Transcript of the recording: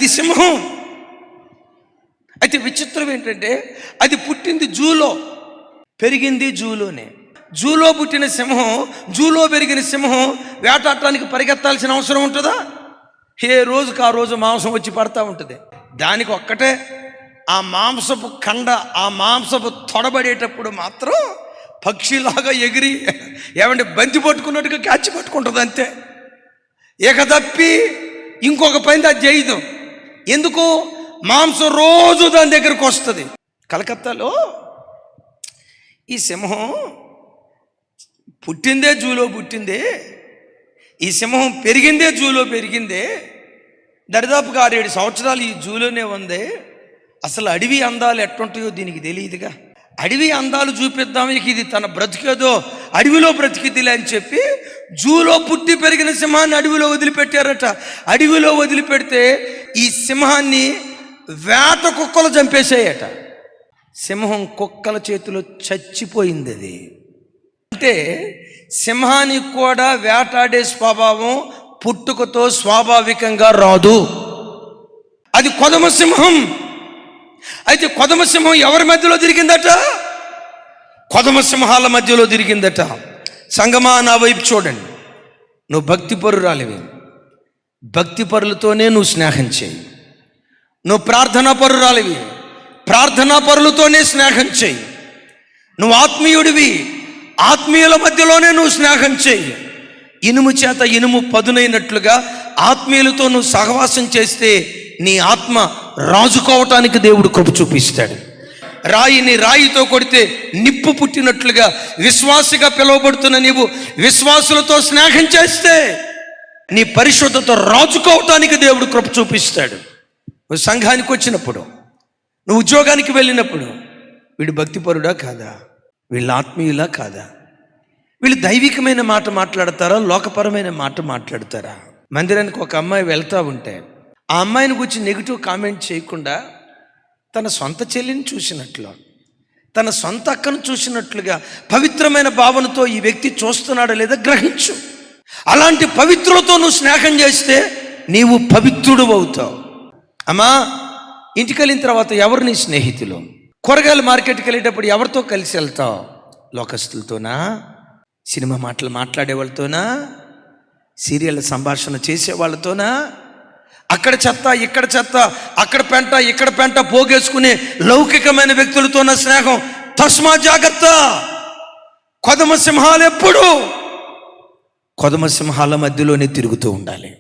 అది సింహం. అయితే విచిత్రం ఏంటంటే అది పుట్టింది జూలో, పెరిగింది జూలోనే. జూలో పుట్టిన సింహం, జూలో పెరిగిన సింహం వేటాడటానికి పరిగెత్తాల్సిన అవసరం ఉంటుందా? ఏ రోజుకు ఆ రోజు మాంసం వచ్చి పడతా ఉంటుంది. దానికి ఒక్కటే ఆ మాంసపు కండ, ఆ మాంసపు తొడబడేటప్పుడు మాత్రం పక్షిలాగా ఎగిరి ఏమంటే బంతి పట్టుకున్నట్టుగా క్యాచ్ పట్టుకుంటుంది అంతే. ఏకదప్పి ఇంకొక పని అది చేయదు. ఎందుకు? మాంసం రోజు దాని దగ్గరకు వస్తుంది. కలకత్తాలో ఈ సింహం పుట్టిందే జూలో పుట్టిందే, ఈ సింహం పెరిగిందే జూలో పెరిగిందే, దరిదాపుగా 6-7 సంవత్సరాలు ఈ జూలోనే ఉంది. అసలు అడవి అందాలు ఎట్టుంటాయో దీనికి తెలియదుగా. అడవి అందాలు చూపిద్దాం, ఇది తన బ్రతికేదో అడవిలో బ్రతికిదిలే అని చెప్పి జూలో పుట్టి పెరిగిన సింహాన్ని అడవిలో వదిలిపెట్టారట. అడవిలో వదిలిపెడితే ఈ సింహాన్ని వేట కుక్కలు చంపేసాయట. సింహం కుక్కల చేతిలో చచ్చిపోయింది. అది అంటే సింహానికి కూడా వేటాడే స్వభావం పుట్టుకతో స్వాభావికంగా రాదు. అది కొదమ సింహం. అయితే కొదమ సింహం ఎవరి మధ్యలో తిరిగిందట? కొదమ సింహాల మధ్యలో తిరిగిందట. సంగమా, నా వైపు చూడండి. నువ్వు భక్తిపరురాలివి, భక్తిపరులతోనే నువ్వు స్నేహం చేయి. నువ్వు ప్రార్థనా పరురాలివి, ప్రార్థనా పరులతోనే స్నేహం చేయి. నువ్వు ఆత్మీయుడివి, ఆత్మీయుల మధ్యలోనే నువ్వు స్నేహం చేయి. ఇనుము చేత ఇనుము పదునైనట్లుగా ఆత్మీయులతో నువ్వు సహవాసం చేస్తే నీ ఆత్మ రాజుకోవటానికి దేవుడు కృప చూపిస్తాడు. రాయిని రాయితో కొడితే నిప్పు పుట్టినట్లుగా విశ్వాసిగా పిలువబడుతున్న నీవు విశ్వాసులతో స్నేహం చేస్తే నీ పరిశుద్ధతో రాజుకోవటానికి దేవుడు కృప చూపిస్తాడు. నువ్వు సంఘానికి వచ్చినప్పుడు, నువ్వు ఉద్యోగానికి వెళ్ళినప్పుడు, వీడు భక్తిపరుడా కాదా, వీళ్ళు ఆత్మీయులా కాదా, వీళ్ళు దైవికమైన మాట మాట్లాడతారా, లోకపరమైన మాట మాట్లాడతారా? మందిరానికి ఒక అమ్మాయి వెళ్తూ ఉంటే ఆ అమ్మాయిని గురించి నెగిటివ్ కామెంట్ చేయకుండా తన సొంత చెల్లిని చూసినట్లు, తన సొంత అక్కను చూసినట్లుగా పవిత్రమైన భావనతో ఈ వ్యక్తి చూస్తున్నాడా లేదా గ్రహించు. అలాంటి పవిత్రులతో నువ్వు స్నేహం చేస్తే నీవు పవిత్రుడు అవుతావు. అమ్మా, ఇంటికి వెళ్ళిన తర్వాత ఎవరు నీ స్నేహితులు? కూరగాయల మార్కెట్కి వెళ్ళేటప్పుడు ఎవరితో కలిసి వెళ్తావు? లోకస్తులతోనా? సినిమా మాటలు మాట్లాడే వాళ్ళతోనా? సీరియల్ సంభాషణ చేసే వాళ్ళతోనా? అక్కడ చెత్త ఇక్కడ చెత్త, అక్కడ పెంట ఇక్కడ పెంట పోగేసుకునే లౌకికమైన వ్యక్తులతోన స్నేహం. తస్మా జాగ్రత్త. కొదమ సింహాలు ఎప్పుడు కొదమ సింహాల మధ్యలోనే తిరుగుతూ ఉండాలి.